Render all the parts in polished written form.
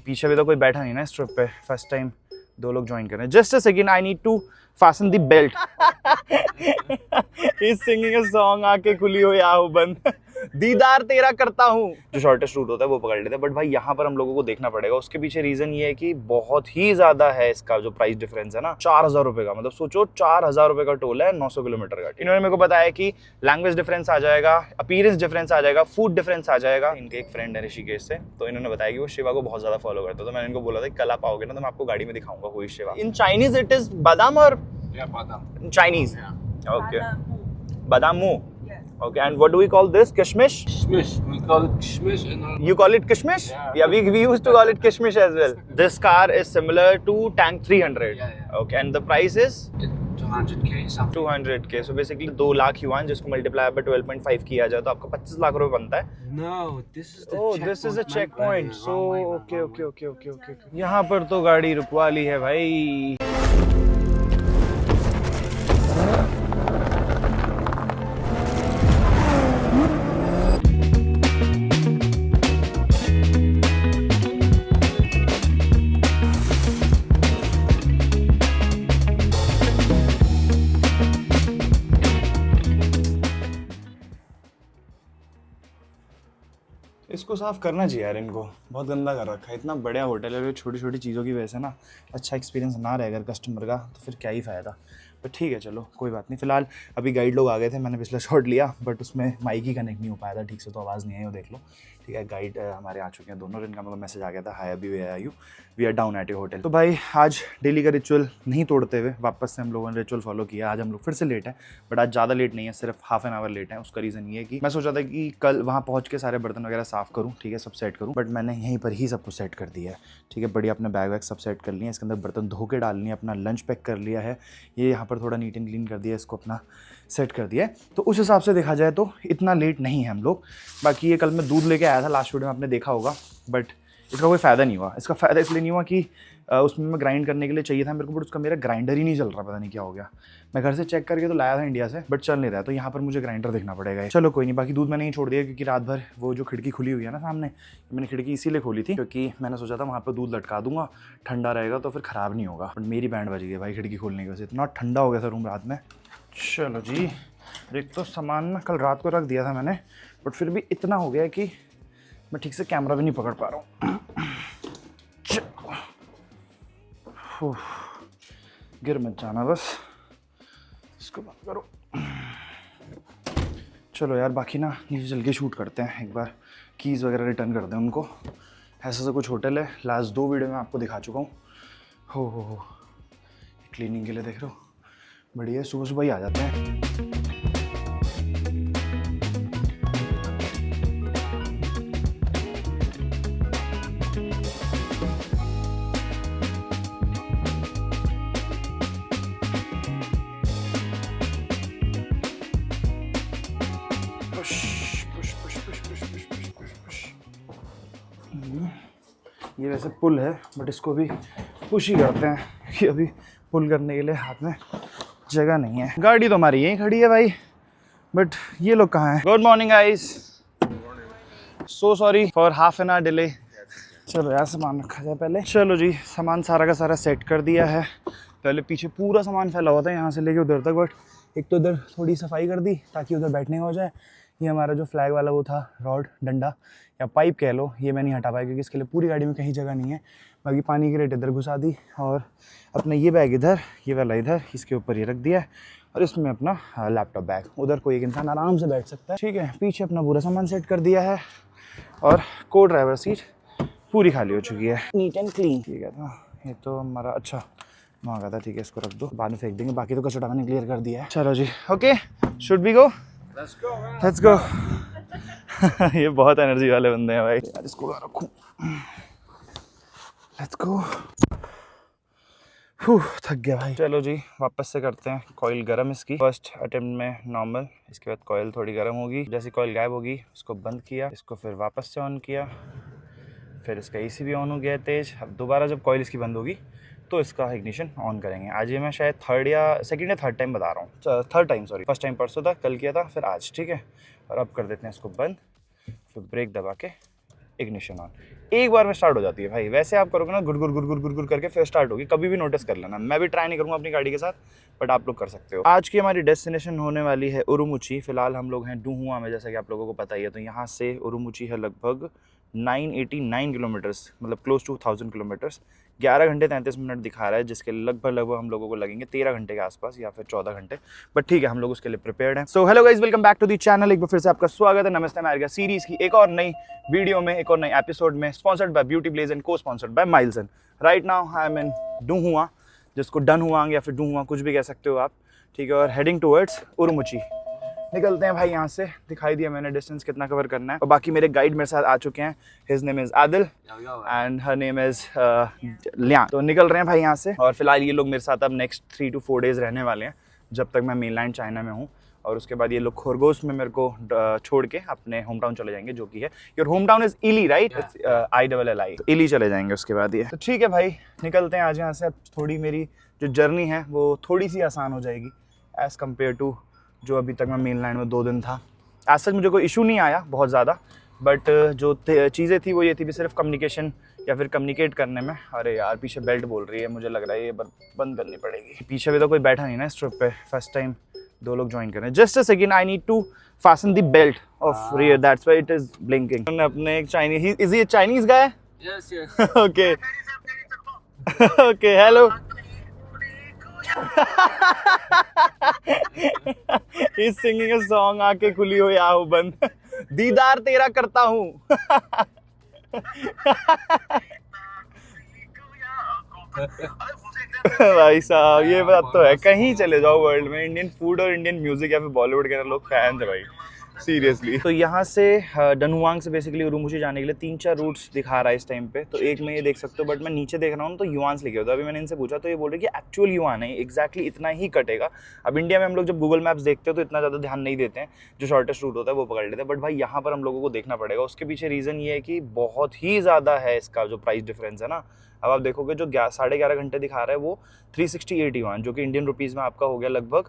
पीछे भी तो कोई बैठा नहीं ना इस ट्रिप पे, फर्स्ट टाइम 2 लोग ज्वाइन कर रहे हैं। Just a second, I need to fasten the belt. He's singing a song, आके खुली हो या हो बंद, दीदार तेरा करता हूँ। जो शॉर्टेस्ट रूट होता है वो पकड़ लेते हैं, बट भाई यहाँ पर हम लोगों को देखना पड़ेगा। उसके पीछे रीजन ये है कि बहुत ही ज्यादा है इसका जो प्राइस डिफरेंस है ना, 4000 रुपए का। मतलब सोचो 4000 रुपए का टोल है 900 किलोमीटर का। इन्होंने मेरे को बताया कि लैंग्वेज डिफरेंस आ जाएगा, अपीयरेंस डिफरेंस आ जाएगा, फूड डिफरेंस आ जाएगा। इनके एक फ्रेंड है ऋषिकेश से, तो इन्होंने बताया कि वो शिवा को बहुत ज्यादा फॉलो करता है। तो मैंने इनको बोला था कल आप आओगे ना तो मैं आपको गाड़ी में दिखाऊंगा हुई शिवा। इन चाइनीज इट इज बादाम और Chinese. Okay. Badamu. Yes. Okay. And what do we call this? Kishmish? Kishmish. We call it kishmish. You call it kishmish? Yeah. We used to call it kishmish as well. This car is similar to Tank 300. Yeah. Okay. And the price is? 200k something. 200k. So basically 2 lakh yuan, जिसको multiply by 12.5 किया जाए तो आपका 25 लाख रुपए बनता है। No, this is the Oh, this is a checkpoint. So okay. यहाँ पर तो गाड़ी रुकवा ली है भाई। इसको साफ करना चाहिए यार, इनको बहुत गंदा कर रखा है। इतना बढ़िया होटल है, छोटी छोटी चीज़ों की वजह से ना अच्छा एक्सपीरियंस ना रहे अगर कस्टमर का, तो फिर क्या ही फ़ायदा। बट ठीक है चलो कोई बात नहीं। फिलहाल अभी गाइड लोग आ गए थे, मैंने पिछला शॉट लिया बट उसमें माइक ही कनेक्ट नहीं हो पाया था ठीक से, तो आवाज़ नहीं आई, वो देख लो। ठीक है, गाइड हमारे आ चुके हैं दोनों। इनका मतलब मैसेज आ गया था, हाय अभी where are you, we are down at your hotel. तो भाई आज डेली का रिचुअल नहीं तोड़ते हुए वापस से हम लोगों ने रिचुअल फॉलो किया। आज हम लोग फिर से लेट हैं, बट आज ज़्यादा लेट नहीं है, सिर्फ हाफ एन आवर लेट है। उसका रीज़न ये है कि मैं सोचा था कि कल वहाँ पहुँच के सारे बर्तन वगैरह साफ़ करूँ, ठीक है, सब सेट करूँ, बट मैंने यहीं पर ही सब कुछ सेट कर दिया है। ठीक है, बढ़िया अपने बैग वैग सब सेट कर लिए, इसके अंदर बर्तन धो के डालनी है, अपना लंच पैक कर लिया है, ये यहाँ पर थोड़ा नीट एंड क्लीन कर दिया, इसको अपना सेट कर दिया है। तो उस हिसाब से देखा जाए तो इतना लेट नहीं है हम लोग। बाकी ये कल मैं दूध लेके आया था, लास्ट वीडियो में आपने देखा होगा, बट इसका कोई फ़ायदा नहीं हुआ। इसका फ़ायदा इसलिए नहीं हुआ कि उसमें मैं ग्राइंड करने के लिए चाहिए था मेरे को, बट उसका मेरा ग्राइंडर ही नहीं चल रहा, पता नहीं क्या हो गया। मैं घर से चेक करके तो लाया था इंडिया से, बट चल नहीं रहा, तो यहाँ पर मुझे ग्राइंडर देखना पड़ेगा। चलो कोई नहीं, बाकी दूध मैंने ही छोड़ दिया क्योंकि रात भर वो जो खिड़की खुली हुई है ना सामने, मैंने खिड़की इसीलिए खोली थी क्योंकि मैंने सोचा था वहाँ पर दूध लटका दूंगा, ठंडा रहेगा तो फिर ख़राब नहीं होगा। बट मेरी बैंड बज गई भाई खिड़की खोलने की वजह से, इतना ठंडा हो गया था रूम रात में। चलो जी, एक तो सामान ना कल रात को रख दिया था मैंने, बट फिर भी इतना हो गया कि मैं ठीक से कैमरा भी नहीं पकड़ पा रहा हूँ। गिर मत जाना बस, इसको बंद करो। चलो यार, बाकी ना नीचे चल के शूट करते हैं एक बार, कीज़ वगैरह रिटर्न कर दें उनको। ऐसा सा कुछ होटल है, लास्ट 2 वीडियो में आपको दिखा चुका हूँ। हो क्लीनिंग के लिए देख रहे हो, बढ़िया, सुबह सुबह ही आ जाते हैं। ये वैसे पुल है बट इसको भी पुश ही करते हैं कि अभी पुल करने के लिए हाथ में जगह नहीं है। गाड़ी तो हमारी यहीं खड़ी है भाई, बट ये लोग कहाँ हैं? Good morning guys, so sorry for half an hour delay. चलो यार सामान रखा जाए पहले। चलो जी, सामान सारा का सारा सेट कर दिया है। पहले पीछे पूरा सामान फैला हुआ था यहाँ से लेके उधर तक, बट एक तो इधर थोड़ी सफाई कर दी ताकि उधर बैठने का हो जाए। ये हमारा जो फ्लैग वाला वो था रॉड, डंडा या पाइप कह लो, ये मैं नहीं हटा पाया क्योंकि इसके लिए पूरी गाड़ी में कहीं जगह नहीं है। बाकी पानी की रेट इधर घुसा दी और अपना ये बैग इधर, ये वाला इधर, इसके ऊपर ये रख दिया है और इसमें अपना लैपटॉप बैग, उधर कोई एक इंसान आराम से बैठ सकता है। ठीक है, पीछे अपना पूरा सामान सेट कर दिया है और को ड्राइवर सीट पूरी खाली हो चुकी है, नीट एंड क्लीन। ठीक है, था ये तो हमारा अच्छा मांगा था। ठीक है, इसको रख दो, बाद में फेंक देंगे। बाकी तो कचरा मैंने क्लियर कर दिया है। चलो जी, okay, should we go? Let's go. ये बहुत एनर्जी वाले बंदे हैं भाई यार, इसको रखूं। Let's go. थक गया भाई। चलो जी, वापस से करते हैं कॉइल गरम इसकी। फर्स्ट अटेम्प्ट में नॉर्मल, इसके बाद कॉइल थोड़ी गर्म होगी। जैसे कॉइल गायब होगी उसको बंद किया, इसको फिर वापस से ऑन किया, फिर इसका एसी भी ऑन हो गया है तेज। अब दोबारा जब कॉइल इसकी बंद होगी तो इसका इग्निशन ऑन करेंगे। आज ये मैं शायद सेकंड या थर्ड टाइम बता रहा हूँ, third time sorry. First time परसों था, कल किया था, फिर आज। ठीक है, और अब कर देते हैं इसको बंद, फिर ब्रेक दबा के इग्निशन ऑन। एक बार में स्टार्ट हो जाती है भाई। वैसे आप करोगे ना गुड़ गुड़ गुड़ गुड़ गुड़ गुड़ करके फिर स्टार्ट होगी, कभी भी नोटिस कर लेना। मैं भी ट्राई नहीं करूँगा अपनी गाड़ी के साथ, बट आप लोग कर सकते हो। आज की हमारी डेस्टिनेशन होने वाली है उरुमुची। फिलहाल हम लोग हैं डुहुआ में, जैसा कि आप लोगों को पता ही है। तो यहाँ से उरुमुची है लगभग 989 किलोमीटर्स, मतलब क्लोज टू 1000 किलोमीटर्स। 11 घंटे 33 मिनट दिखा रहा है, जिसके लगभग हम लोगों को लगेंगे 13 घंटे के आसपास या फिर 14 घंटे। बट ठीक है, हम लोग उसके लिए प्रिपेयर्ड हैं। So hello guys, welcome back to the channel. एक बार फिर से आपका स्वागत है। नमस्ते अमेरिका सीरीज की एक और नई वीडियो में, एक और नई एपिसोड में, sponsored by Beauty Blaze and co sponsored by Milson. Right now I am in Duhua, जिसको डन हुआंग या फिर डुहुआ कुछ भी कह सकते हो आप, ठीक है। और हेडिंग टुवर्ड्स उरुमुची। निकलते हैं भाई यहाँ से। दिखाई दिया मैंने डिस्टेंस कितना कवर करना है। और बाकी मेरे गाइड मेरे साथ आ चुके हैं। His name is Adil and her name is Lian. तो निकल रहे हैं भाई यहाँ से। और फिलहाल ये लोग मेरे साथ अब नेक्स्ट 3 to 4 डेज रहने वाले हैं, जब तक मैं मेनलैंड चाइना में हूँ। और उसके बाद ये लोग खरगोश में मेरे को छोड़ के अपने होम टाउन चले जाएंगे, जो कि है योर होम टाउन इज इली, राइट? ILLI। तो इली चले जाएंगे उसके बाद ये। तो ठीक है भाई, निकलते हैं आज यहाँ से। अब थोड़ी मेरी जो जर्नी है वो थोड़ी सी आसान हो जाएगी एज़ कम्पेयर टू जो अभी तक मैं मेनलैंड में 2 दिन था। आज तक मुझे कोई इशू नहीं आया बहुत ज़्यादा, बट जो चीज़ें थी वो ये थी भी सिर्फ कम्युनिकेशन या फिर कम्युनिकेट करने में। अरे यार, पीछे बेल्ट बोल रही है, मुझे लग रहा है ये बंद करनी पड़ेगी। पीछे भी तो कोई बैठा नहीं ना इस ट्रिप पे, फर्स्ट टाइम 2 लोग ज्वाइन कर रहे हैं। Just a second, I need to fasten the belt of rear, that's why it is blinking. अपने एक Chinese, is he a Chinese guy? Yes. Okay. Okay, hello. He's singing a song, आंखें खुली हो या हो बंद, दीदार तेरा करता हूँ। भाई साहब, ये बात तो है, कहीं चले जाओ वर्ल्ड में, इंडियन फूड और इंडियन म्यूजिक या फिर बॉलीवुड के लोग फैन थे भाई, सीरियसली। तो यहाँ से डनहुआंग से बेसिकली उरुमुची जाने के लिए 3-4 रूट्स दिखा रहा है इस टाइम पे। तो एक में ये देख सकते हो, बट मैं नीचे देख रहा हूँ तो युआन्स लिखे होता है। अभी मैंने इनसे पूछा तो ये बोल रहे कि एक्चुअल युआन है, एग्जैक्टली इतना ही कटेगा। अब इंडिया में हम लोग जब गूगल मैप्स देखते हो तो इतना ज़्यादा ध्यान नहीं देते हैं, जो शॉर्टेस्ट रूट होता है वो पकड़ लेते हैं। बट भाई यहाँ पर हम लोगों को देखना पड़ेगा। उसके पीछे रीज़न ये है कि बहुत ही ज़्यादा है इसका जो प्राइस डिफरेंस है ना। अब आप देखोगे जो 11.5 घंटे दिखा रहा है वो 368 युआन, जो कि इंडियन रुपीज़ में आपका हो गया लगभग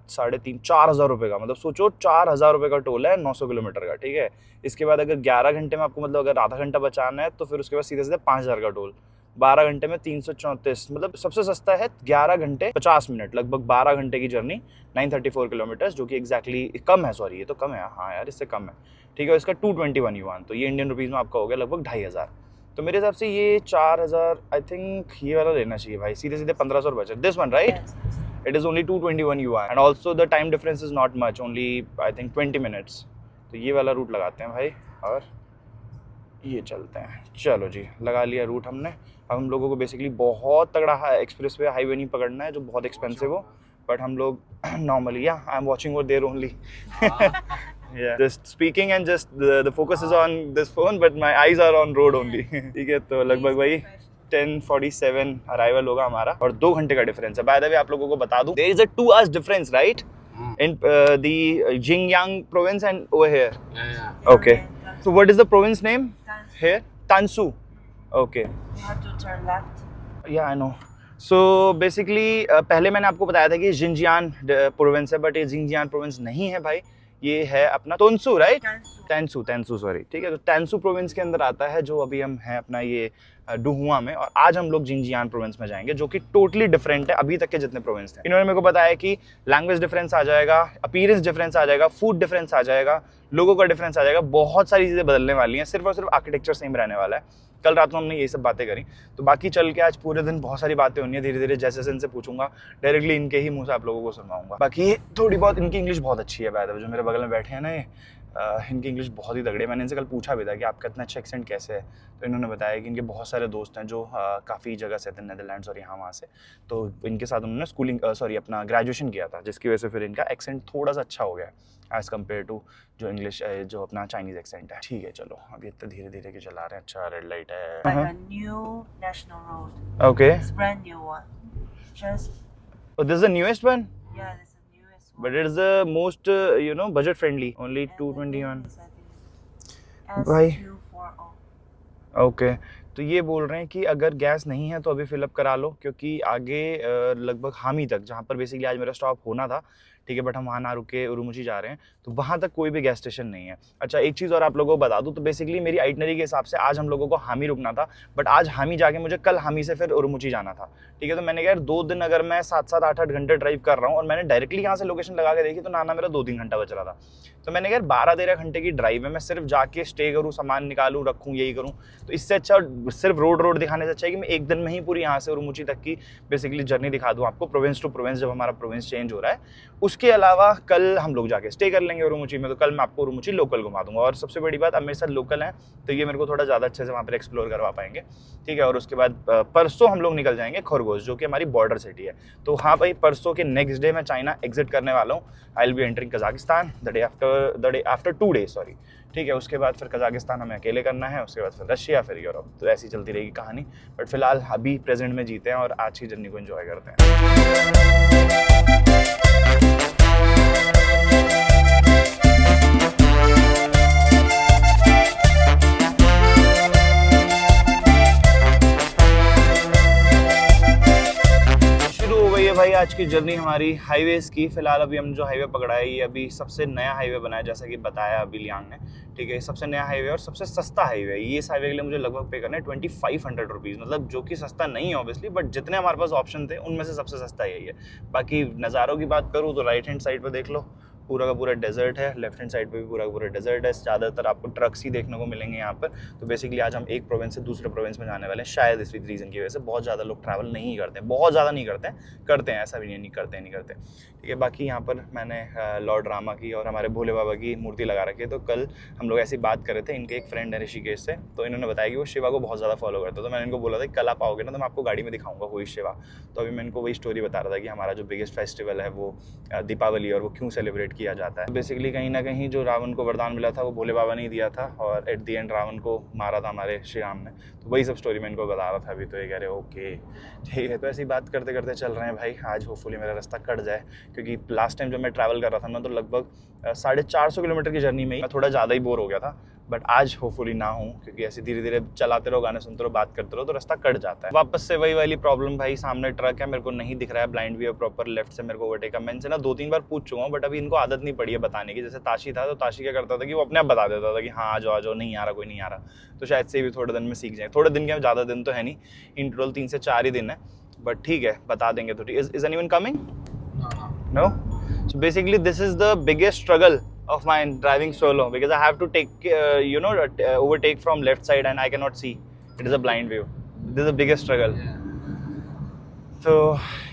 3,500-4 हज़ार रुपये का। मतलब सोचो 4 हज़ार रुपये का टोल है 900 किलोमीटर का, ठीक है। इसके बाद अगर 11 घंटे में आपको, मतलब अगर आधा घंटा बचाना है तो फिर उसके बाद सीधे सीधे 5,000 का टोल। 12 घंटे में 334, मतलब सबसे सस्ता है 11 घंटे 50 मिनट, लगभग 12 घंटे की जर्नी 934 किलोमीटर्स, जो कि एग्जैक्टली कम है। सॉरी, ये तो कम है, हाँ यार इससे कम है, ठीक है। इसका 221 युआन, तो ये इंडियन रुपीज़ में आपका हो गया लगभग 2,500। तो मेरे हिसाब से ये 4,000, आई थिंक ये वाला लेना चाहिए भाई। सीधे सीधे 1,500 बचे। This one, right? It is only 221 yuan and also the time difference is not much, only I think 20 minutes. तो ये वाला रूट लगाते हैं भाई और ये चलते हैं। चलो जी, लगा लिया रूट हमने। अब हम लोगों को बेसिकली बहुत तगड़ा एक्सप्रेस वे हाईवे नहीं पकड़ना है जो बहुत एक्सपेंसिव हो, बट हम लोग नॉर्मली, या I am watching over there only, just speaking and just the focus is on this phone but my eyes are on road only. ठीक है, तो लगभग भाई 10:47 अराइवल होगा हमारा और 2 घंटे का डिफरेंस है। बाय द वे आप लोगों को बता दूं, there is a 2 hours difference, right? In the Xinjiang province and over here. Yeah. Okay. So what is the province name here? Tansu. Okay. You have to turn left. Yeah, I know. So basically पहले मैंने आपको बताया था कि जिंजियान province है, but ये जिंजियान province नहीं है भाई, ये है अपना तोनसू, राइट? तैनसू, सॉरी, ठीक है। तो तैनसू प्रोविंस के अंदर आता है, जो अभी हम हैं अपना ये डुहुआ में। और आज हम लोग जिंजियान प्रोविंस में जाएंगे, जो कि टोटली डिफरेंट है अभी तक के जितने प्रोविंस थे। इन्होंने मेरे को बताया कि लैंग्वेज डिफरेंस आ जाएगा, अपीयरेंस डिफरेंस आ जाएगा, फूड डिफरेंस आ जाएगा, लोगों का डिफरेंस आ जाएगा, बहुत सारी चीज़ें बदलने वाली हैं। सिर्फ और सिर्फ आर्किटेक्चर सेम रहने वाला है। कल रात में हमने ये सब बातें करी, तो बाकी चल के आज पूरे दिन बहुत सारी बातें होनी है। धीरे धीरे जैसे जैसे इनसे पूछूंगा, डायरेक्टली इनके ही मुंह से आप लोगों को सुनवाऊंगा। बाकी थोड़ी बहुत इनकी इंग्लिश बहुत अच्छी है। जो मेरे बगल में बैठे हैं ना, इनकी इंग्लिश बहुत ही तगड़ी है। मैंने इनसे कल पूछा भी था कि आपका इतना अच्छा एक्सेंट कैसे है, तो इन्होंने बताया कि इनके बहुत सारे दोस्त हैं जो काफ़ी जगह से थे, नेदरलैंड्स और यहाँ वहाँ से। तो इनके साथ उन्होंने स्कूलिंग अपना ग्रेजुएशन किया था, जिसकी वजह से फिर इनका एक्सेंट थोड़ा सा अच्छा हो गया एज़ कम्पेयर टू जो इंग्लिश जो अपना चाइनीज़ एक्सेंट है। ठीक है, चलो अभी इतना धीरे धीरे के चला रहे हैं। अच्छा, रेड लाइट है। Like a new national road. Okay. It's brand new one. Just Oh, this is the newest one, yeah, this is the newest one. but it is the most budget friendly. Only 221. भाई। S240. Okay, तो ये बोल रहे हैं कि अगर gas नहीं है तो अभी फिलअप करा लो, क्योंकि आगे लगभग हामी तक, जहाँ पर बेसिकली आज मेरा स्टॉप होना था, ठीक है, बट हम वहाँ ना रुक के उरुमुची जा रहे हैं, तो वहाँ तक कोई भी गैस स्टेशन नहीं है। अच्छा, एक चीज़ और आप लोगों को बता दूँ, तो बेसिकली मेरी आइटनरी के हिसाब से आज हम लोगों को हामी रुकना था, बट आज हामी जाके मुझे कल हामी से फिर उरुमुची जाना था। ठीक है, तो मैंने कहा यार 2 दिन अगर मैं 7-7, 8-8 घंटे ड्राइव कर रहा हूँ और मैंने डायरेक्टली यहाँ से लोकेशन लगा के देखी तो ना मेरा 2-3 घंटा बच रहा था। तो मैंने कहा यार 12-13 घंटे की ड्राइव है, मैं सिर्फ जाके स्टे करूँ, सामान निकालूँ, रखूँ, यही करूँ, तो इससे अच्छा सिर्फ रोड दिखाने से अच्छा है कि मैं एक दिन में ही पूरी यहाँ से उरुमुची तक की बेसिकली जर्नी दिखा दूँ आपको, प्रोविंस टू प्रोविंस, जब हमारा प्रोविंस चेंज हो रहा है। उसके अलावा कल हम लोग जाके स्टे कर लेंगे उरुमुची में, तो कल मैं आपको उरुमुची लोकल घुमा दूंगा। और सबसे बड़ी बात, अब मेरे साथ लोकल हैं तो ये मेरे को थोड़ा ज़्यादा अच्छे से वहाँ पर एक्सप्लोर करवा पाएंगे। ठीक है, और उसके बाद परसों हम लोग निकल जाएंगे खरगोश, जो कि हमारी बॉर्डर सिटी है। तो हाँ भाई, परसों के नेक्स्ट डे मैं चाइना एग्जिट करने वाला हूँ। आई will B entering Kazakhstan the day after 2 days, sorry. ठीक है, उसके बाद फिर कजाकिस्तान हमें अकेले करना है, उसके बाद फिर रशिया, फिर यूरोप, तो ऐसी चलती रहेगी कहानी। बट फिलहाल अभी प्रेजेंट में जीते हैं और आज की जर्नी को एंजॉय करते हैं। भाई आज की जर्नी हमारी हाईवेज की। फिलहाल अभी हम जो हाईवे पकड़ा है ये अभी सबसे नया हाईवे बना है, जैसा कि बताया अभी लियांग ने। ठीक है, सबसे नया हाईवे और सबसे सस्ता हाईवे है। ये इस हाईवे के लिए मुझे लगभग पे करना है 2500 रुपीज़, मतलब जो कि सस्ता नहीं है ऑब्वियसली, बट जितने हमारे पास ऑप्शन थे उनमें से सबसे सस्ता यही है। बाकी नज़ारों की बात करूँ तो राइट हैंड साइड पर देख लो, पूरा का पूरा डेजर्ट है, लेफ्ट हैंड साइड पे भी पूरा का पूरा डेजर्ट है। ज़्यादातर आपको ट्रक्स ही देखने को मिलेंगे यहाँ पर। तो बेसिकली आज हम एक प्रोविंस से दूसरे प्रोविंस में जाने वाले हैं, शायद इस रीज़न की वजह से बहुत ज़्यादा लोग ट्रैवल नहीं करते हैं, बहुत ज़्यादा नहीं करते हैं, ऐसा भी नहीं करते। ठीक है, बाकी यहाँ पर मैंने लॉर्ड रामा की और हमारे भोले बाबा की मूर्ति लगा रखी है। तो कल हम लोग ऐसी बात कर रहे थे, इनके एक फ्रेंड है ऋषिकेश से, तो इन्होंने बताया कि वो शिवा को बहुत ज़्यादा फॉलो करते, तो मैंने इनको बोला था कि कल आप आओगे ना तो मैं आपको गाड़ी में दिखाऊंगा वही शिवा। तो अभी मैं इनको वही स्टोरी बता रहा था कि हमारा जो बिगेस्ट फेस्टिवल है वो दीपावली, और वो क्यों सेलिब्रेट किया जाता है। बेसिकली कहीं ना कहीं जो रावण को वरदान मिला था वो भोले बाबा ने ही दिया था, और एट दी एंड रावण को मारा था हमारे श्री राम ने। तो वही सब स्टोरी मैं इनको बता रहा था अभी। तो ये कह रहे ओके ठीक है। तो ऐसी बात करते करते चल रहे हैं भाई। आज होपफुली मेरा रास्ता कट जाए, क्योंकि लास्ट टाइम जब मैं ट्रैवल कर रहा था ना तो लगभग 450 किलोमीटर की जर्नी में ही मैं थोड़ा ज़्यादा ही बोर हो गया था। बट आज होपफुली ना हूँ, क्योंकि ऐसे धीरे धीरे चलाते रहो, गाने सुनते रहो, बात करते रहो तो रास्ता कट जाता है। वापस से वही वाली प्रॉब्लम भाई, सामने ट्रक है, मेरे को नहीं दिख रहा है ब्लाइंड व्यू प्रॉपर, लेफ्ट से मेरे को ओवरटेक का। मैं इनसे ना 2-3 बार पूछ चुका हूँ, बट अभी इनको आदत नहीं पड़ी है बताने की। जैसे ताशी था तो ताशी क्या करता था कि वो अपने आप बता देता था कि हाँ आ जाओ, नहीं आ रहा, कोई नहीं आ रहा। तो शायद से भी थोड़े दिन में सीख जाए। थोड़े दिन के, ज़्यादा दिन तो है नहीं, इन टोटल 3 से 4 ही दिन है, बट ठीक है बता देंगे। तो is anyone coming? No? So basically this is the biggest struggle of mine driving solo, because I have to take overtake from left side and I cannot see, it is a blind view. This is the biggest struggle. तो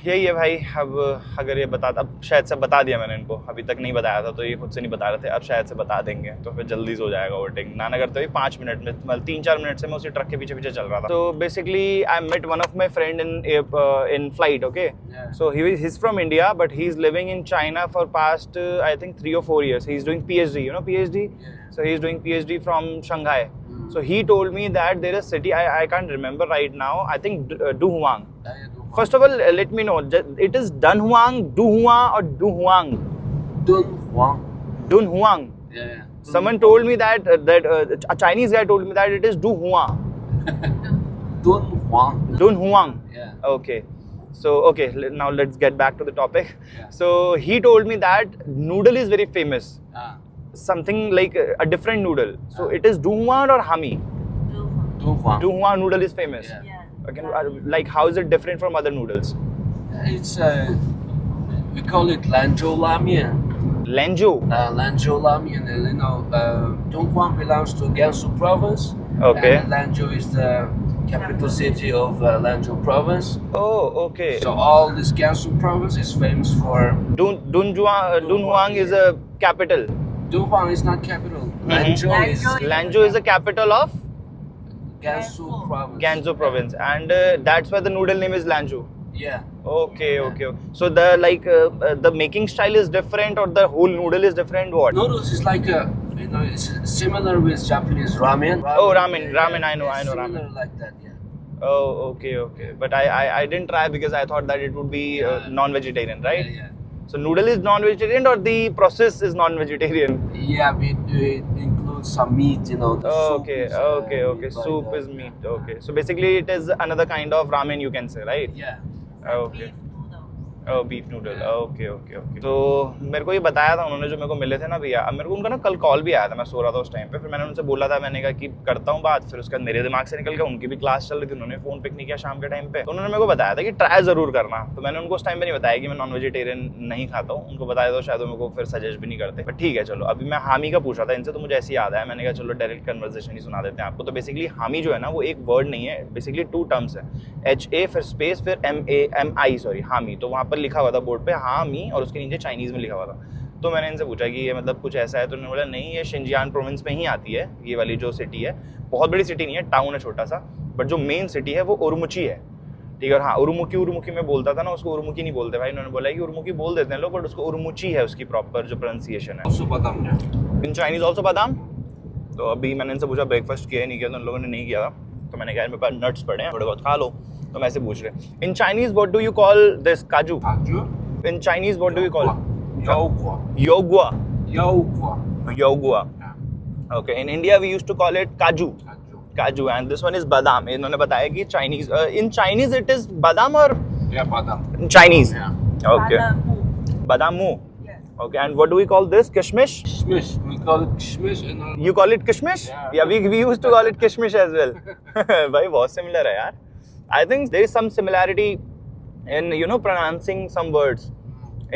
यही है भाई। अब अगर ये अब शायद से बता दिया मैंने इनको, अभी तक नहीं बताया था तो ये खुद से नहीं बता रहे थे, अब शायद से बता देंगे तो फिर जल्दी से हो जाएगा ओवरटेक। ना करते हुए 5 मिनट में, मतलब 3-4 मिनट से मैं उसी ट्रक के पीछे चल रहा था। तो basically I met one of my friend in flight, okay. So he is from India but he is living in China for past I think 3 or 4 years. He is doing PhD, you know PhD? So he is doing PhD from Shanghai. So he told me that there is a city, I can't remember right now, I think Duhuang. First of all, let me know, it is Dunhuang, Duhua or Duhuang? Dunhuang. Dunhuang. Yeah. Someone told me that a Chinese guy told me that it is Duhua. Dunhuang. Dunhuang. Yeah. Okay. So okay, now let's get back to the topic. Yeah. So he told me that noodle is very famous. Something like a different noodle. So it is Duhuang or Hami? Dunhuang. Duhuang noodle is famous. Yeah. Okay, like how is it different from other noodles? It's we call it Lanzhou Lamian. Lanzhou. Lanzhou Lamian. You know, Dunhuang belongs to Gansu province. Okay. And Lanzhou is the capital city of Lanzhou province. Oh, okay. So all this Gansu province is famous for. Dunhuang is a capital. Dunhuang is not capital. Lanzhou is the capital of Gansu province. Gansu province, and that's why the noodle name is Lanzhou. Yeah. Okay. So the the making style is different, or the whole noodle is different? What? Noodles is like it's similar with Japanese ramen. Oh, ramen. I know Similar ramen. like that, yeah. Oh, okay. But I didn't try because I thought that it would be non-vegetarian, right? Yeah. So noodle is non-vegetarian, or the process is non-vegetarian? Yeah, it includes some meat, you know. The soup Okay. is, like Soup that, is meat. yeah. Okay. So basically, it is another kind of ramen, you can say, right? Yeah. Okay. Beef noodles. Beef noodle, okay okay okay. तो मेरे को ये बताया था उन्होंने, जो मेरे को मिले थे ना भैया, अब मेरे को उनका ना कल कॉल भी आया था, मैं सो रहा था उस टाइम पे, फिर मैंने उनसे बोला था, मैंने कहा कि करता हूँ बात, फिर उसके बाद मेरे दिमाग से निकल गया, उनकी भी क्लास चल रही थी, उन्होंने फोन पिक नहीं किया शाम के टाइम पे, तो उन्होंने मेरे को बताया था कि ट्राई जरूर करना, तो मैंने उनको उस टाइम पे नहीं बताया कि मैं नॉन वेजिटेरियन नहीं खाता हूँ, उनको बताया तो शायद मेरे को फिर सजेस्ट भी नहीं करते, बट ठीक है चलो। अभी मैं हामी का पूछा था इनसे, तो मुझे ऐसे याद आया, मैंने कहा चलो डायरेक्ट कन्वर्सेशन ही सुना देते हैं आपको। तो बेसिकली हामी जो है ना, वो एक वर्ड नहीं है, बेसिकली 2 टर्म्स है, HA फिर स्पेस फिर MI सॉरी, हामी। तो वहाँ पर लिखा हुआ था बोर्ड पे हामी, और उसके नीचे चाइनीज़ में लिखा हुआ था। तो मैंने इनसे पूछा कि ये मतलब कुछ ऐसा है, तो उन्होंने बोला नहीं, ये शिनजियांग प्रोविंस में ही आती है, ये वाली जो सिटी है, बहुत बड़ी सिटी नहीं है, टाउन है छोटा सा, बट जो मेन सिटी है वो उरुमुची है, ठीक है। और हाँ, उरुमुकी में बोलता था ना, उसको उरुमुकी नहीं बोलते भाई, उन्होंने बोला कि उरुमुकी बोल देते हैं लोग, बट उसको उरुमुची है उसकी प्रॉपर जो प्रोनाउंसिएशन है। Also badam, yeah. इन चाइनीज़ ऑल्सो बादाम। तो अभी मैंने इनसे पूछा ब्रेकफास्ट किया नहीं किया, तो उन लोगों ने नहीं किया था, तो मैंने कहा मेरे पास नट्स पड़े हैं, थोड़े बहुत खा लो, तो मैं ऐसे पूछ रहे। In Chinese what do you call this kaju? Kaju? In Chinese what do you call? Yogua. योगुआ। Yogua. योगुआ, Yeah. Okay. In India we used to call it kaju, Kaju. Kaju, and this one is badam. इन्होंने बताया कि Chinese, in Chinese it is badam और Yeah, badam. Chinese, Yeah. Okay, Badamu. बादामू, Yes. Okay. And what do we call this? Kishmish? Kishmish. We call it kishmish and You call it kishmish? Yeah. Yeah, we used to call it kishmish as well. भाई बहुत similar है यार। I think there is some similarity in, you know, pronouncing some words.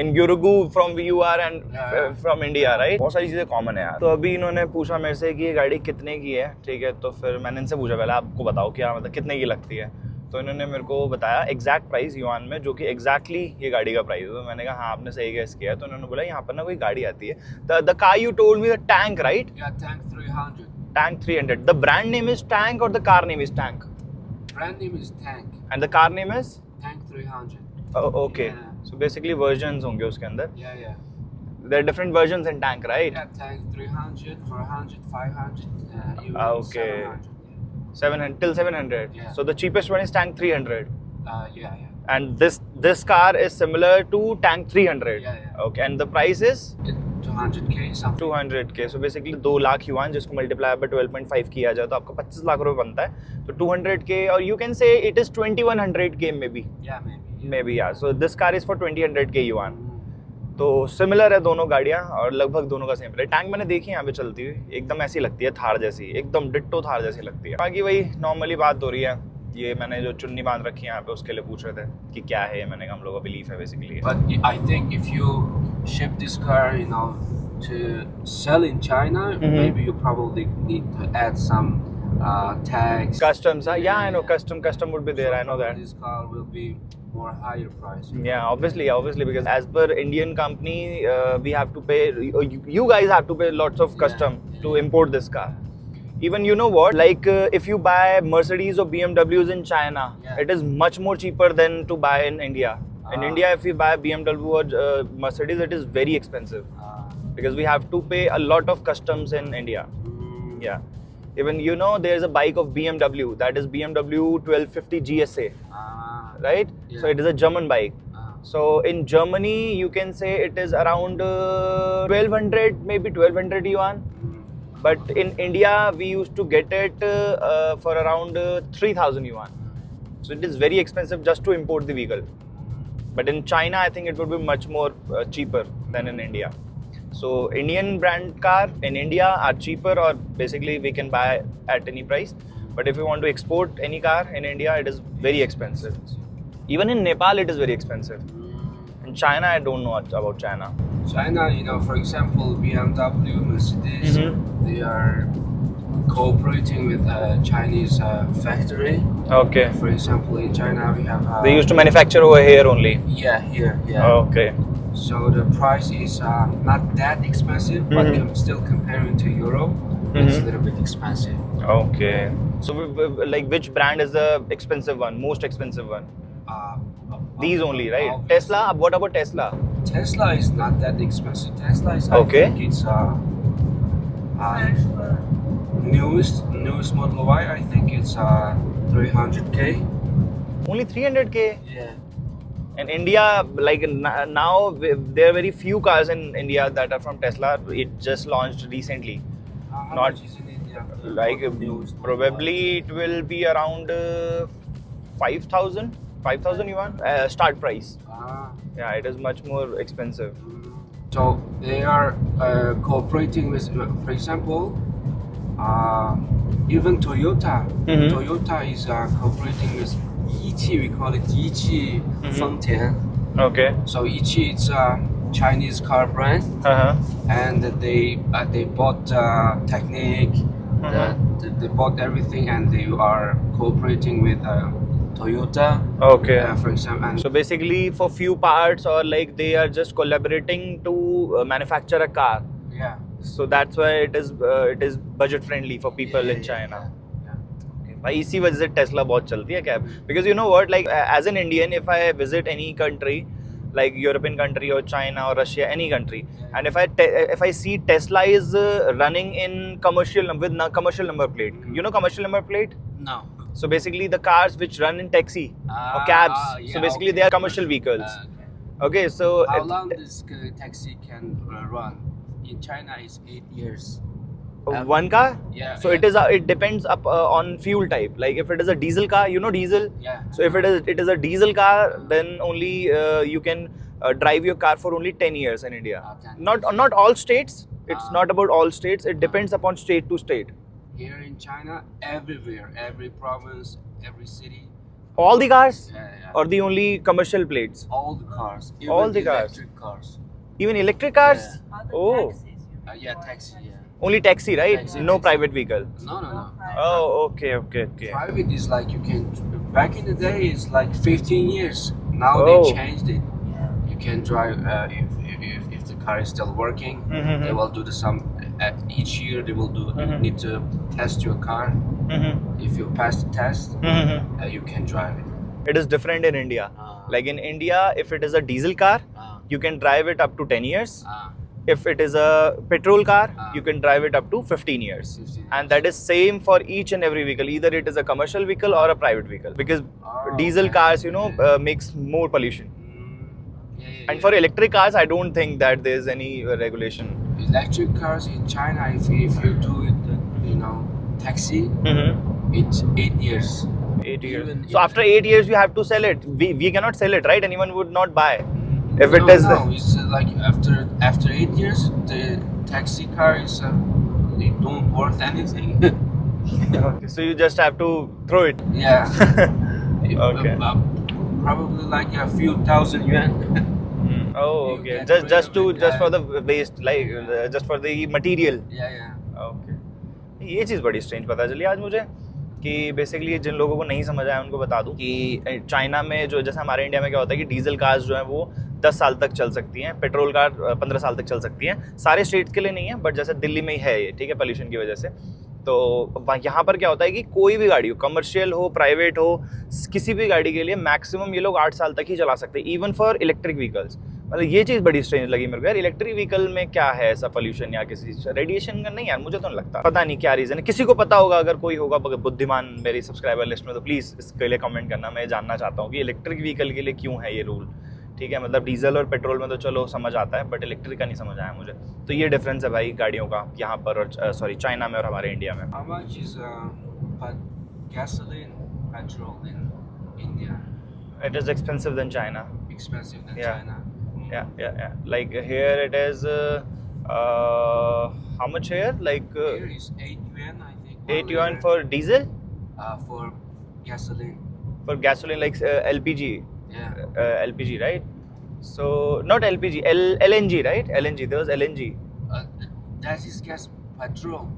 In Yurugu from UR and Yeah. from India, right? बहुत सारी चीज़ें common है यार। तो अभी इन्होंने पूछा मेरे से कि ये गाड़ी कितने की है, ठीक है। तो फिर मैंने इनसे पूछा पहले आपको बताओ क्या मतलब कितने की लगती है, तो इन्होंने मेरे को बताया एग्जैक्ट प्राइस युआन में, जो कि एग्जैक्टली ये गाड़ी का प्राइस है। तो मैंने कहा हाँ आपने सही गेस किया है। तो उन्होंने बोला यहाँ पर ना कोई गाड़ी आती है, the car you told me, the Tank, right? yeah, tank 300. Tank 300। The brand name is Tank और the car name is Tank, Brand name is Tank. And the car name is Tank 300. Okay. Yeah. So basically versions होंगे उसके अंदर, Yeah, yeah. There are different versions in Tank, right? Yeah, Tank 300, 400, 500, even Okay. 700. 700 till 700. Yeah. So the cheapest one is tank 300. Yeah, yeah. And this car is similar to tank 300. Yeah, yeah. Okay, and the price is 200K something. 200K. So basically 2 lakh yuan, जिसको multiply by 12.5 किया जाए तो आपका 25 लाख रुपए बनता है। तो 200K, और you can say it is 2100K maybe. Yeah, maybe. Yeah. Maybe yeah. So this car is for 2000K yuan. Mm. तो सिमिलर है दोनों गाड़ियाँ, और लगभग दोनों का सेम प्राइस। टैंक मैंने देखी यहाँ पे चलती हुई, एकदम ऐसी लगती है थार जैसी, एकदम डिट्टो थार जैसी लगती है। बाकी वही नॉर्मली बात हो रही है, ये मैंने जो चुन्नी बांध रखी है यहाँ पे उसके लिए पूछ रहे थे कि क्या है, मैंने कहा हम लोग का बिलीफ है basically. But I think if you ship this car, you know, to sell in China, maybe you probably need to add some tax. Customs, yeah, I know custom would be there, I know that. This car will be more higher price. Yeah, obviously, because as per Indian company, we have to pay. You guys have to pay lots of custom to import this car. Even you know what? Like if you buy Mercedes or BMWs in China, it is much more cheaper than to buy in India. In India, if you buy BMW or Mercedes, it is very expensive because we have to pay a lot of customs in India. Yeah. Even you know, there's a bike of BMW that is BMW 1250 GSA. Right? Yeah. So it is a German bike. So in Germany, you can say it is around 1200, maybe 1200 yuan. But in India, we used to get it for around 3000 yuan. So it is very expensive just to import the vehicle. But in China, I think it would be much more cheaper than in India. So Indian brand car in India are cheaper, or basically we can buy at any price. But if you want to export any car in India, it is very expensive. Even in Nepal, it is very expensive. In China, I don't know much about China. China, you know, for example, BMW, Mercedes, they are cooperating with a Chinese factory. Okay. For example, in China, we have. They used to manufacture over here only. Yeah, here. Yeah. Okay. So the price is not that expensive, but still comparing to Europe, it's a little bit expensive. Okay. So, like, which brand is the expensive one, most expensive one? These only, right? Obviously. Tesla. What about Tesla? Tesla is not that expensive. Tesla is, Okay. I think it's newest Model Y. I think it's 300K. Only 300K. Yeah. In India, like now, there are very few cars in India that are from Tesla. It just launched recently. How Not- much is in India? Like Newest Model Y? probably it will be around 5,000. 5,000 yuan start price. Ah. Yeah, it is much more expensive. So they are cooperating with, for example, even Toyota. Mhm. Toyota is cooperating with Yiqi. We call it Yiqi Fengtian. Okay. So Yiqi is a Chinese car brand, and they bought Technic. They bought everything, and they are cooperating with Toyota. Okay. For example, and So basically, for few parts, or like they are just collaborating to manufacture a car. yeah. So that's why it is budget friendly for people in China. भाई इसी वजह से Tesla बहुत चलती है cab because you know what like as an Indian if I visit any country like European country or China or Russia, any country, and if I see Tesla is running in commercial with commercial number plate, you know commercial number plate. No. So basically the cars which run in taxi or cabs. So basically they are commercial vehicles. Okay, so how long this taxi can run? In China, it's 8 years. one car. Yeah. So it depends on fuel type. Like if it is a diesel car, you know diesel. Yeah. So if it is a diesel car, then only you can drive your car for only 10 years in India. 10 Not all states. It's not about all states. It depends upon state to state. Here in China, everywhere, every province, every city, All the cars, yeah. or the only commercial plates. all the cars, even All the cars. electric cars. Even electric cars. Other Oh, taxis, you mean? Yeah, taxi. Yeah. only taxi, right? Taxi, No taxi. private vehicle. No. Oh, okay. Private is like you can. Back in the day, it's like 15 years. Now Oh. they changed it. Yeah. You can drive if the car is still working. Mhm. They will do each year. They will do. You need to test your car. If you pass the test, you can drive it. It is different in India. Like in India, if it is a diesel car, Ah. you can drive it up to 10 years. Ah. If it is a petrol car, Ah. you can drive it up to 15 years. 15 And that is same for each and every vehicle. Either it is a commercial vehicle or a private vehicle. Because diesel okay. cars, makes more pollution. Yeah. And for electric cars, I don't think that there is any regulation. Electric cars in China, if you do it, taxi, it's 8 years. 8 years. Even So if- after 8 years, you have to sell it. We cannot sell it, right? Anyone would not buy. If it no, is no, it's like after 8 years, the taxi car is they don't worth anything. Okay, so you just have to throw it. Yeah. Okay. Probably like a few thousand yuan. Oh, You okay. get rid Just of it, for the waste, like just for the material. Yeah. Okay ये चीज़ बड़ी strange पता चली आज मुझे कि basically जिन लोगों को नहीं समझ आया उनको बता दूं कि चाइना में जो जैसे हमारे इंडिया में क्या होता है कि डीजल कार्स जो हैं वो 10 साल तक चल सकती हैं, पेट्रोल कार 15 साल तक चल सकती हैं। सारे स्टेट्स के लिए नहीं है, बट जैसे दिल्ली में ही है ये, ठीक है, पोल्यूशन की वजह से। तो यहाँ पर क्या होता है कि कोई भी गाड़ी हो, कमर्शियल हो, प्राइवेट हो, किसी भी गाड़ी के लिए मैक्सिमम ये लोग 8 साल तक ही चला सकते हैं, इवन फॉर इलेक्ट्रिक व्हीकल्स। मतलब ये चीज़ बड़ी स्ट्रेंज लगी मेरे को यार। इलेक्ट्रिक व्हीकल में क्या है ऐसा पोल्यूशन या किसी रेडिएशन का? नहीं यार, मुझे तो नहीं लगता। पता नहीं क्या रीज़न है, किसी को पता होगा, अगर कोई होगा बुद्धिमान मेरी सब्सक्राइबर लिस्ट में तो प्लीज़ इसके लिए कमेंट करना। मैं जानना चाहता हूँ कि इलेक्ट्रिक व्हीकल के लिए क्यों है ये रूल। ठीक है, मतलब डीजल और पेट्रोल में तो चलो समझ आता है, बट इलेक्ट्रिक का नहीं समझ आया मुझे। तो ये डिफरेंस है भाई गाड़ियों का यहाँ पर और सॉरी चाइना में और हमारे इंडिया में। How much is gasoline, petrol in India? It is expensive than China. Expensive than Yeah. China. Yeah. Like here it is how much here? Like Here is 8 yuan, I think. 8 yuan for diesel, for gasoline. for gasoline, like LPG. Yeah. LPG, right? So not LPG, LNG, right? LNG. There was LNG. That is gas petrol.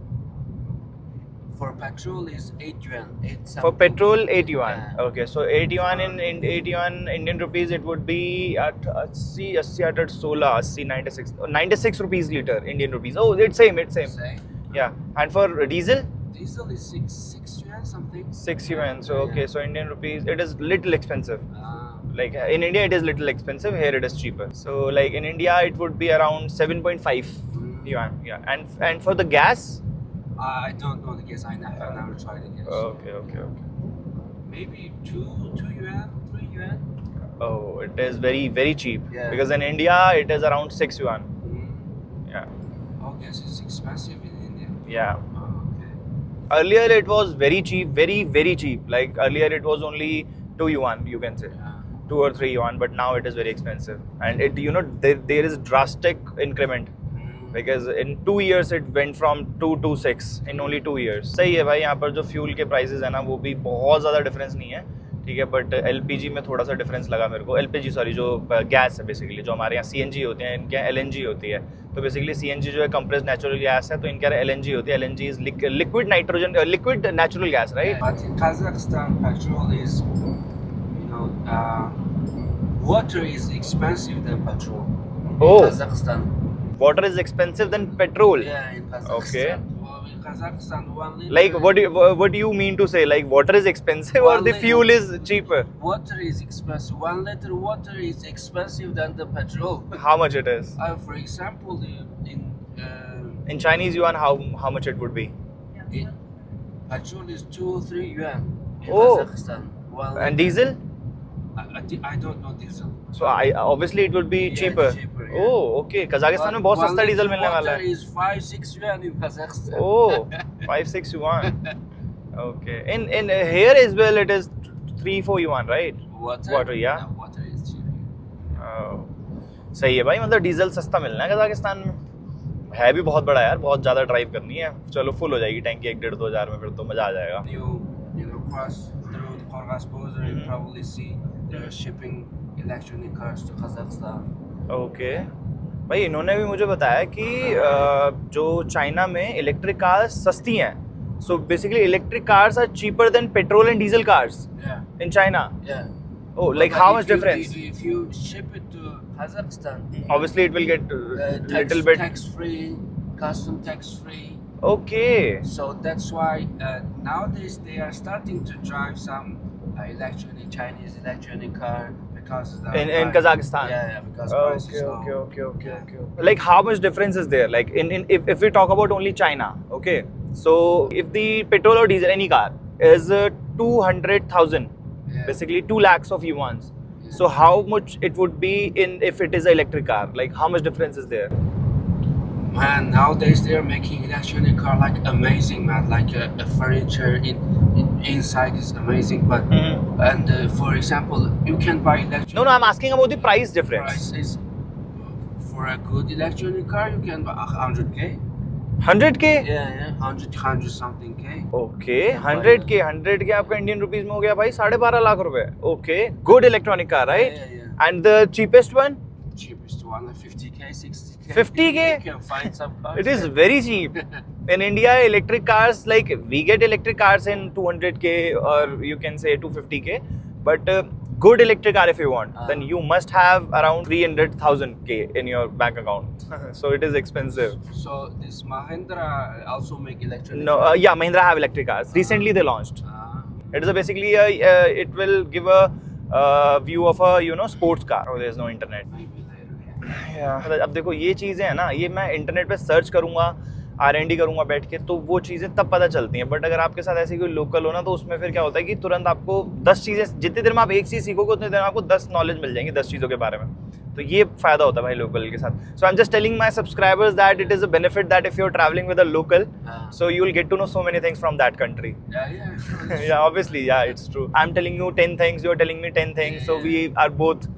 For petrol is 8 yuan. 8 For something. petrol, 8 yuan. Yeah. Okay, so 8 yuan in 8 yuan Indian rupees, it would be at 80 at 16, 96, 96 rupees liter Indian rupees. Oh, it's same. Say, Yeah. And for diesel, diesel is 6 yuan something. 6 yuan. So okay, so Indian rupees, it is little expensive. Like in India, it is little expensive. Here, it is cheaper. So like in India, it would be around 7.5 yuan. Yeah. And for the gas. I don't know the gas. I've never tried the gas. Okay. Maybe 2 yuan, 3 yuan. Oh, it is very, very cheap. Yeah. Because in India, it is around 6 yuan. Yeah. Oh, gas is expensive in India. Yeah. Oh, okay. Earlier, it was very cheap, very, very cheap. Like earlier, it was only 2 yuan, you can say. Yeah. 2 or 3 yuan, but now it is very expensive. And it, you know, there is drastic increment. Because in 2 years it went from 2 to 6 in only 2 years. सही है भाई, यहाँ पर जो fuel के prices है ना वो भी बहुत ज़्यादा डिफरेंस नहीं है, ठीक है, बट एलपीजी में थोड़ा सा डिफरेंस लगा मेरे को। एलपीजी सॉरी, जो गैस है बेसिकली, जो हमारे यहाँ सीएनजी होते हैं, इनके यहाँ एलएनजी होती है। तो बेसिकली सीएनजी जो है कंप्रेस्ड नेचुरल गैस है, तो इनके यहाँ एलएनजी होती है। LNG is liquid nitrogen, liquid natural gas, right? But in Kazakhstan, petrol is, you know, water is expensive than petrol. Oh. In Kazakhstan. Water is expensive than petrol. Yeah, in Kazakhstan. Okay. Well, in Kazakhstan, 1 liter. Like what do you mean to say? Like water is expensive or the fuel is cheaper? Water is expensive. 1 liter water is expensive than the petrol. How much it is? For example, In Chinese yuan, how much it would be? in petrol is 2-3 yuan in Oh. Kazakhstan. 1 And liter. diesel? I don't know diesel. So obviously it would be Yeah, cheaper. cheaper, yeah. Oh, okay. Kazakhstan में बहुत One सस्ता diesel liter मिलने वाला water है. is 5-6 yuan in Kazakhstan. Oh, 5-6 yuan. Okay. In here as well it is 3-4 yuan, right? Water, yeah. Water is cheap. Oh. सही है भाई, मतलब डीजल सस्ता मिलना है कजाकिस्तान में। है भी बहुत बड़ा यार, बहुत ज़्यादा ड्राइव करनी है। चलो फुल हो जाएगी टैंकी 1-1.5-2 हज़ार में, फिर तो मज़ा आ जाएगा। You know, cross through the Kyrgyz border, you probably see they're shipping electronic cars to Kazakhstan. Okay भाई, इन्होंने भी मुझे बताया कि जो चाइना में इलेक्ट्रिक कार्स सस्ती हैं, so basically electric cars are cheaper than petrol and diesel cars Yeah, in China. yeah. Oh, like But how if much you- difference? If you ship it to Kazakhstan, Obviously it will get little bit. tax free, custom tax free. Okay. So that's why nowadays they are starting to drive some Chinese electronic car because the In Kazakhstan. Yeah, because price is low. Okay. Like how much difference is there? Like if we talk about only China, okay. So if the petrol or diesel any car is 200,000, Yeah. basically 2 lakhs of yuans. So how much it would be in if it is an electric car? Like how much difference is there? Man, nowadays they are making electronic car like amazing, man. Like a furniture inside is amazing, but and for example, you can buy electronic. No, I'm asking about the price difference. Price is for a good electronic car you can buy 100k. 100K? Yeah, 100 something k. Okay, 100K आपका Indian rupees में हो गया भाई 12.5 लाख रुपए. Okay, good electronic car, right? Yeah. And the cheapest one? Cheapest one, 50k, 60k. 50K? You can find some cars. It is very cheap. In India, electric cars, like we get electric cars in 200K or you can say 250K. But good electric car if you want, then you must have around 300,000K in your bank account. So it is expensive. So this Mahindra also make electronic No, cars? yeah, Mahindra have electric cars. Recently they launched. It is basically it will give a view of a sports car. Oh, there is no internet. Maybe later, yeah. Yeah. अब देखो ये चीज़ें हैं ना, ये मैं internet पे search करूँगा, R&D करूँगा बैठ के, तो वो चीज़ें तब पता चलती हैं। बट अगर आपके साथ ऐसी कोई लोकल हो ना, तो उसमें फिर क्या होता है कि तुरंत आपको 10 चीज़ें, जितनी देर में आप एक चीज़ सीखोगे उतनी देर में आपको 10 नॉलेज मिल जाएंगी 10 चीज़ों के बारे में। तो ये फ़ायदा होता है भाई लोकल के साथ। So I am just telling my subscribers that it is a benefit that if you are travelling with a local, so you will get to know so many things from that country. Yeah, sure. Yeah, obviously, yeah, it's true. I'm telling you 10 things, you're telling me 10 things, so we are both,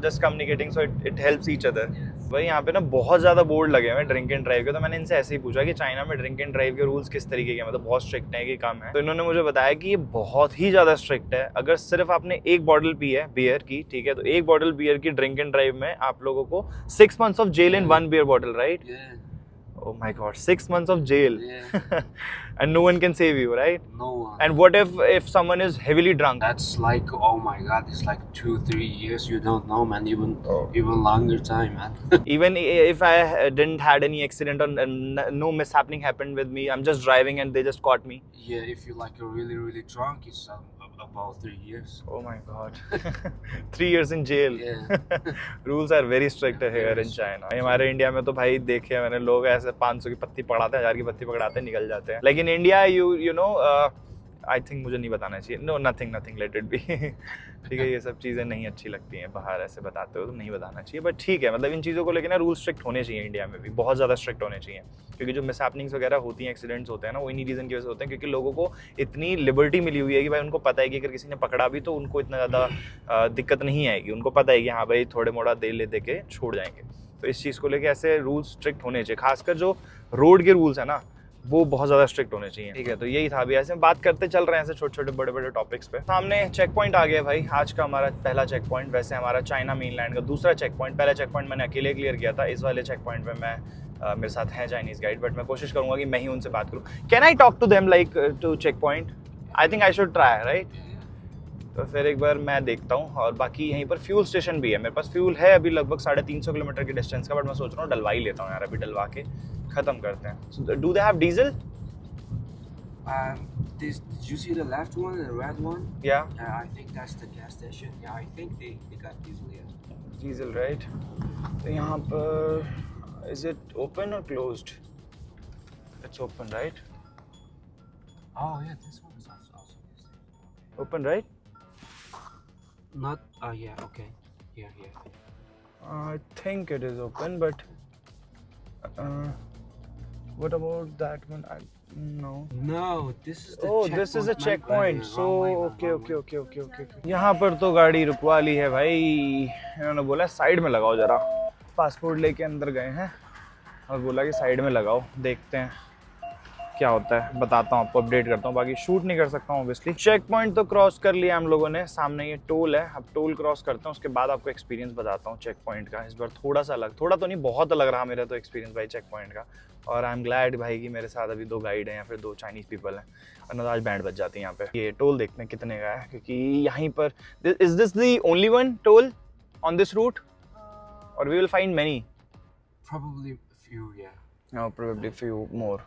just communicating, so it helps each other. Yes. भाई यहाँ पे ना बहुत ज़्यादा board लगे हुए हैं drink and drive के, तो मैंने इनसे ऐसे ही पूछा कि चाइना में ड्रिंक एंड ड्राइव के रूल्स किस तरीके के, मतलब बहुत स्ट्रिक्ट है कि कम है। तो इन्होंने मुझे बताया कि ये बहुत ही ज़्यादा स्ट्रिक्ट है। अगर सिर्फ आपने एक बॉटल पी है बियर की, ठीक है, तो एक बॉटल बियर की ड्रिंक एंड ड्राइव में आप लोगों को 6 months of jail in 1 beer bottle, right? Yeah. Oh my God, 6 months of jail. Yeah. And no one can save you, right? No one. And what if someone is heavily drunk? That's like, oh my god, it's like 2-3 years. You don't know, man. Even longer time, man. Even if I didn't had any accident or no mishappening happened with me, I'm just driving and they just caught me. Yeah, if you're like really, really drunk, it's about 3 years. Oh my God. 3 years in jail. Yeah. Rules are very strict here in China. हमारे India में तो भाई देखे मैंने लोग ऐसे 500 की पत्ती पकड़ाते हैं, 1000 की पत्ती पकड़ाते हैं, निकल जाते हैं. Like in India, you know, I think मुझे नहीं बताना चाहिए, no nothing nothing let it be. ठीक है, ये सब चीज़ें नहीं अच्छी लगती हैं बाहर ऐसे बताते हो तो नहीं बताना चाहिए, बट ठीक है, मतलब इन चीज़ों को लेकर ना रूल स्ट्रिक्ट होने चाहिए इंडिया में भी, बहुत ज़्यादा स्ट्रिक्ट होने चाहिए, क्योंकि जो मिसहैपनिंग्स वगैरह होती हैं, एक्सीडेंट्स होते हैं ना, वो इन्हीं रीज़न की वजह से होते हैं, क्योंकि लोगों को इतनी लिबर्टी मिली हुई है कि भाई उनको पता है कि अगर किसी ने पकड़ा भी तो उनको इतना ज़्यादा दिक्कत नहीं आएगी, उनको पता है कि हाँ भाई थोड़े मोड़ा दे के छोड़ जाएंगे। तो इस चीज़ को लेकर ऐसे रूल्स स्ट्रिक्ट होने चाहिए, खासकर जो रोड के रूल्स है ना वो बहुत ज़्यादा स्ट्रिक्ट होने चाहिए। ठीक है, तो यही था, अभी ऐसे बात करते चल रहे हैं ऐसे छोटे छोटे बड़े बड़े टॉपिक्स पे। सामने चेक पॉइंट आ गया भाई, आज का हमारा पहला चेक पॉइंट, वैसे हमारा चाइना मेनलैंड का दूसरा चेक पॉइंट। पहला चेक पॉइंट मैंने अकेले क्लियर किया था, इस वाले चेक पॉइंट पे मैं मेरे साथ हैं चाइनीज़ गाइड, बट मैं कोशिश करूंगा कि मैं ही उनसे बात करूँ। Can I talk to them like to check point? I think I should try, right? तो फिर एक बार मैं देखता हूँ। और बाकी यहीं पर फ्यूल स्टेशन भी है, मेरे पास फ्यूल है अभी लगभग 350 किलोमीटर की डिस्टेंस का, बट मैं सोच रहा हूँ डलवा ही लेता हूँ यार, अभी डलवा के ख़त्म करते हैं। Do they have diesel? Did you see the left one and the red one? Yeah. Yeah, I think that's the gas station. Yeah, I think they got diesel, yeah. Diesel, right? तो यहाँ पर is it open or closed? It's open, right? Oh, yeah, this one is also diesel. Open, right? Not, yeah, okay. Here. I think it is open, but what about that one? No. No, this is the Oh, checkpoint. this is a My checkpoint. bad, So, wrong way, man, okay. wrong way. यहाँ पर तो गाड़ी रुकवा ली है भाई, इन्होंने बोला side में लगाओ जरा। पासपोर्ट लेके अंदर गए हैं और बोला कि साइड में लगाओ, देखते हैं क्या होता है, बताता हूँ आपको, अपडेट करता हूँ। बाकी शूट नहीं कर सकता हूँ ऑब्वियसली। चेक पॉइंट तो क्रॉस कर लिया हम लोगों ने, सामने ये टोल है, अब टोल क्रॉस करता हूँ, उसके बाद आपको एक्सपीरियंस बताता हूँ चेक पॉइंट का। इस बार थोड़ा सा अलग, थोड़ा तो नहीं बहुत अलग रहा मेरा तो एक्सपीरियंस भाई चेक पॉइंट का। और आई एम ग्लैड भाई कि मेरे साथ अभी 2 गाइड हैं या फिर 2 चाइनीज़ पीपल हैं, वरना आज बैंड बज जाती है यहाँ पे। ये टोल देखते हैं कितने का है, क्योंकि यहीं पर is this the only one toll on this route और we will find many? Probably a few, yeah. No, probably few more.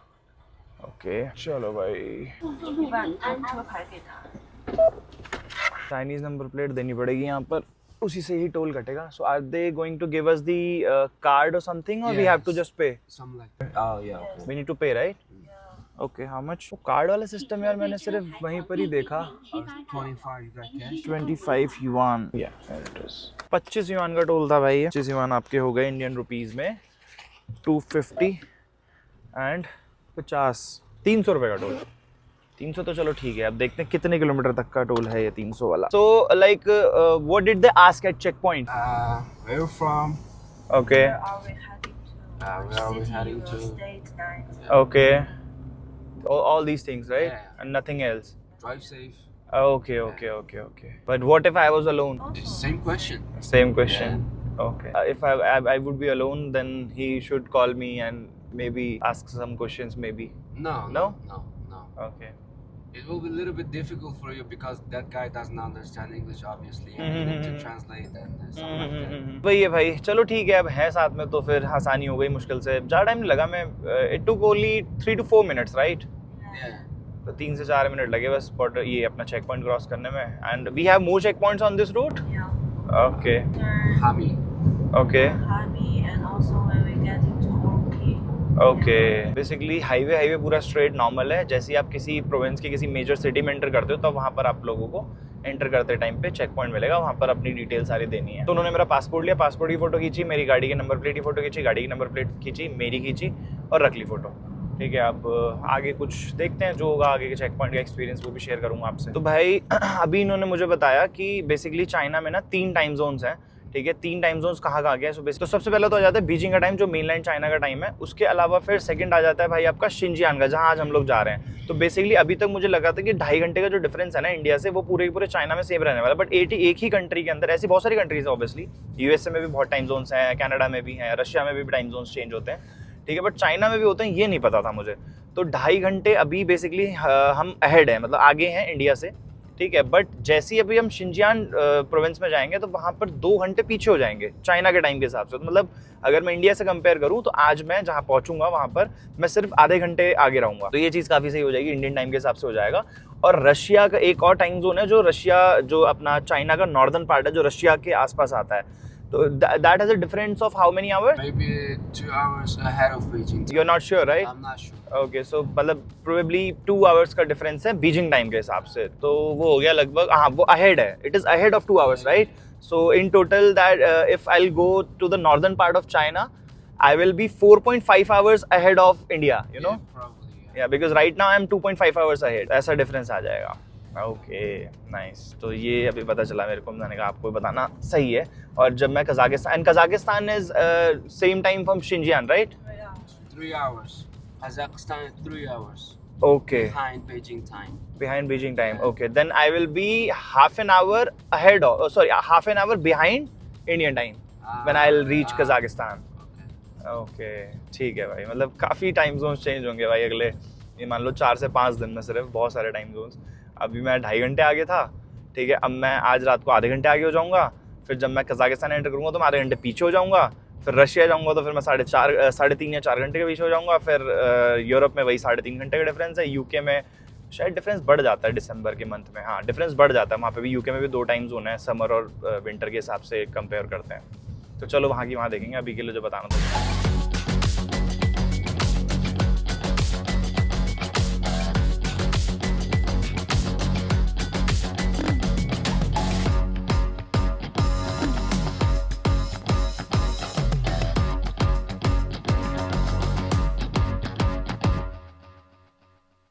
Okay, चलो भाई। 一般安车牌给他。 चाइनीज नंबर प्लेट देनी पड़ेगी यहाँ पर, उसी से ही टोल कटेगा। So are they going to give us the card or something or we have to just pay? Something like that. Oh, yeah, okay. We need to pay, right? Okay, how much? Card वाला system यार मैंने सिर्फ वहीं पर ही देखा। 25, you got cash? 25 yuan, या 25 yuan का toll था भाई। 25 युआन आपके हो गए इंडियन रुपीस में 250 एंड 50, 300 रुपये का टोल। 300 तो चलो ठीक है, अब देखते हैं कितने किलोमीटर तक का टोल है ये 300 वाला। So like what did they ask at check point? Where you from? Okay Where are we heading to? Where are we heading Which to? city you will stay tonight? Okay, all these things, right? Yeah. And nothing else. Drive safe. Okay. But what if I was alone? Same question. Same question. Okay. If I would be alone, then he should call me and maybe ask some questions maybe. No. No? No. Okay. It will be a little bit difficult for you because that guy doesn't understand English, obviously. You need to translate and something like that. वही है भाई, चलो ठीक है, अब है साथ में तो फिर आसानी हो गई, मुश्किल से ज़्यादा टाइम नहीं लगा। मैं it took only 3 to 4 minutes, right? Yeah. तो 3 से 4 मिनट लगे बस बॉर्डर ये अपना चेक पॉइंट क्रॉस करने में। And we have more check points on this route? Yeah. Okay Hami. Okay Hami and also when we get into Orki. Okay. Basically highway पूरा straight normal है, जैसे ही आप किसी प्रोविंस की किसी मेजर सिटी में एंटर करते हो तो वहाँ पर आप लोगों को एंटर करते टाइम पे चेक पॉइंट मिलेगा, वहाँ पर अपनी डिटेल सारी देनी है। तो उन्होंने मेरा पासपोर्ट लिया, पासपोर्ट की फ़ोटो खींची, मेरी गाड़ी की नंबर प्लेट की फ़ोटो खींची, गाड़ी की नंबर प्लेट खींची, मेरी खींची और रख ली फ़ोटो। ठीक है, अब आगे कुछ देखते हैं जो होगा, आगे के चेक पॉइंट का एक्सपीरियंस वो भी शेयर करूँगा आपसे। तो भाई अभी इन्होंने मुझे बताया कि बेसिकली चाइना में ना 3 टाइम जोन्स हैं। ठीक है, 3 टाइम जोन्स कहाँ गया है? तो सबसे पहले तो आ जाता है बीजिंग का टाइम, जो मेनलैंड चाइना का टाइम है। उसके अलावा फिर सेकंड आ जाता है भाई आपका शिनजियांग का, जहाँ आज हम लोग जा रहे हैं। तो बेसिकली अभी तक मुझे लगा था कि 2.5 घंटे का जो डिफरेंस है ना इंडिया से, वो पूरे चाइना में सेम रहने वाला, बट एक ही कंट्री के अंदर ऐसी बहुत सारी कंट्रीज है ऑब्वियसली। यूएसए में भी बहुत टाइम जोन्स हैं, कनाडा में भी हैं, रशिया में भी टाइम जोन्स चेंज होते हैं। ठीक है, बट चाइना में भी होते हैं, ये नहीं पता था मुझे। तो 2.5 घंटे अभी बेसिकली हम अहेड हैं, मतलब आगे हैं इंडिया से। ठीक है, बट जैसे ही अभी हम शिनजियांग प्रोविंस में जाएंगे तो वहाँ पर 2 घंटे पीछे हो जाएंगे चाइना के टाइम के हिसाब से। तो मतलब अगर मैं इंडिया से कंपेयर करूँ तो आज मैं जहाँ पहुँचूंगा वहाँ पर मैं सिर्फ आधे घंटे आगे रहूँगा। तो ये चीज़ काफ़ी सही हो जाएगी, इंडियन टाइम के हिसाब से हो जाएगा। और रशिया का एक और टाइम जोन है, जो रशिया जो अपना चाइना का नॉर्दर्न पार्ट है, जो रशिया के आसपास आता है। तो that has a difference of how many hours? Maybe 2 hours ahead of Beijing time. You're not sure, right? I'm not sure. Okay so मतलब प्रोबेबली 2 आवर्स का डिफरेंस है बीजिंग टाइम के हिसाब से, तो वो हो गया लगभग, हाँ वो अहेड है, it is ahead of 2 hours right. So in total that if I will go to the northern part of China I will be 4.5 hours ahead of India, you know. Yeah, probably. Yeah. या because right now I am 2.5 hours ahead, ऐसा difference आ जाएगा. Okay nice. तो ये अभी पता चला मेरे को, मैंने कहा आपको बताना सही है. और जब मैं Kazakhstan is same time from शिंजियान right. 3 hours. Kazakhstan 3 hours okay behind Beijing time. behind Beijing time. Okay, then I will be half an hour ahead of, half an hour behind Indian time when I'll reach Kazakhstan. Okay. Okay, ठीक है भाई. मतलब काफ़ी time zones change होंगे भाई अगले, ये मान लो 4 से 5 दिन में सिर्फ, बहुत सारे टाइम जोन्स. अभी मैं 2.5 घंटे आगे था, ठीक है. अब मैं आज रात को आधे घंटे आगे हो जाऊँगा, फिर जब मैं कजाकिस्तान एंटर करूँगा तो मैं आधे घंटे पीछे हो जाऊँगा, फिर रशिया जाऊँगा तो फिर मैं 3.5 या 4 घंटे के पीछे हो जाऊँगा. फिर यूरोप में वही 3.5 घंटे का डिफरेंस है. यूके में शायद डिफरेंस बढ़ जाता है दिसंबर के मंथ में, हाँ डिफरेंस बढ़ जाता है वहाँ पे भी. यूके में भी 2 टाइम जोन है, समर और विंटर के हिसाब से कंपेयर करते हैं. तो चलो वहाँ की वहाँ देखेंगे, अभी के लिए जो बताना था.